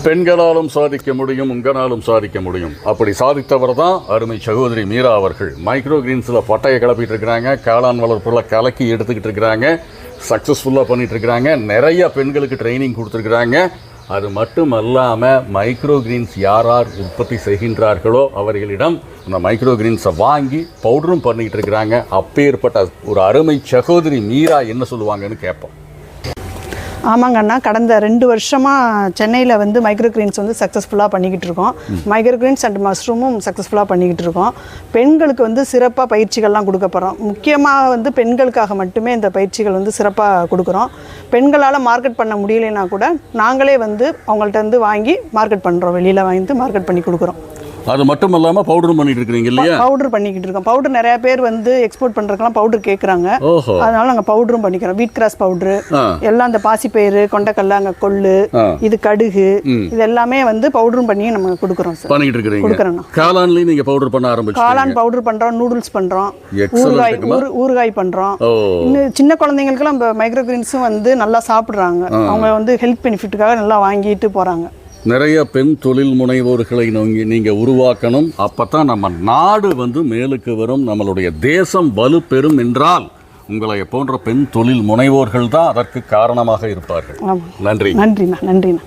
பெண்களாலும் சாதிக்க முடியும், உங்களாலும் சாதிக்க முடியும். அப்படி சாதித்தவர் தான் அருமை சகோதரி மீரா அவர்கள். மைக்ரோ கிரீன்ஸில் பட்டையை கிளப்பிட்டு இருக்கிறாங்க, காளான் வளர்ப்புல கலக்கி எடுத்துக்கிட்டு இருக்கிறாங்க, சக்ஸஸ்ஃபுல்லாக பண்ணிட்டு இருக்கிறாங்க, நிறைய பெண்களுக்கு ட்ரைனிங் கொடுத்துருக்குறாங்க. அது மட்டும் அல்லாமல் மைக்ரோ கிரீன்ஸ் யார் யார் உற்பத்தி செய்கின்றார்களோ அவர்களிடம் அந்த மைக்ரோ கிரீன்ஸை வாங்கி பவுடரும் பண்ணிக்கிட்டு இருக்கிறாங்க. அப்பேற்பட்ட ஒரு அருமை சகோதரி மீரா என்ன சொல்லுவாங்கன்னு கேட்போம். ஆமாங்க அண்ணா, கடந்த 2 வருஷமாக சென்னையில் வந்து மைக்ரோ கிரீன்ஸ் வந்து சக்ஸஸ்ஃபுல்லாக பண்ணிக்கிட்டு இருக்கோம். மைக்ரோ கிரீன்ஸ் அண்ட் மஷ்ரூமும் சக்ஸஸ்ஃபுல்லாக பண்ணிக்கிட்டு இருக்கோம். பெண்களுக்கு வந்து சிறப்பாக பயிற்சிகள்லாம் கொடுக்க போகிறோம். முக்கியமாக வந்து பெண்களுக்காக மட்டுமே இந்த பயிற்சிகள் வந்து சிறப்பாக கொடுக்குறோம். பெண்களால் மார்க்கெட் பண்ண முடியலைன்னா கூட நாங்களே வந்து அவங்கள்ட்ட இருந்து வாங்கி மார்க்கெட் பண்ணுறோம், வெளியில் வாங்கி மார்க்கெட் பண்ணி கொடுக்குறோம். அது மட்டும் இல்லாமல் பவுடரும் பண்ணிட்டு இருக்கிறீங்க இல்லையா? பவுடர் பண்ணிக்கிட்டு இருக்கோம். பவுடர் நிறைய பேர் வந்து எக்ஸ்போர்ட் பண்ணுறதுக்கெல்லாம் பவுடர் கேட்குறாங்க. அதனால நாங்கள் பவுடரும் பண்ணிக்கிறோம். வீட் கிராஸ் பவுடரு எல்லாம், அந்த பாசிப்பயிறு, கொண்டக்கல்ல, அங்கே கொள்ளு, இது கடுகு, இது எல்லாமே வந்து பவுடரும் பண்ணி நம்ம கொடுக்குறோம் சார். பண்ணிட்டு இருக்கிறீங்க. கொடுக்குறோம். காளான்லையும் நீங்கள் பவுடர் பண்ண ஆரம்பிச்சு? காளான் பவுடர் பண்ணுறோம், நூடுல்ஸ் பண்ணுறோம், ஊறுகாய் பண்ணுறோம். இன்னும் சின்ன குழந்தைங்களுக்குலாம் இப்போ மைக்ரோ கிரீன்ஸும் வந்து நல்லா சாப்பிட்றாங்க. அவங்க வந்து ஹெல்த் பெனிஃபிட்டுக்காக நல்லா வாங்கிட்டு போகிறாங்க. நிறைய பெண் தொழில் முனைவோர்களை நீங்கள் உருவாக்கணும். அப்போ தான் நம்ம நாடு வந்து மேலுக்கு வரும், நம்மளுடைய தேசம் வலுப்பெறும் என்றால் உங்களை போன்ற பெண் தொழில் முனைவோர்கள் தான் அதற்கு காரணமாக இருப்பார்கள். நன்றிண்ணா.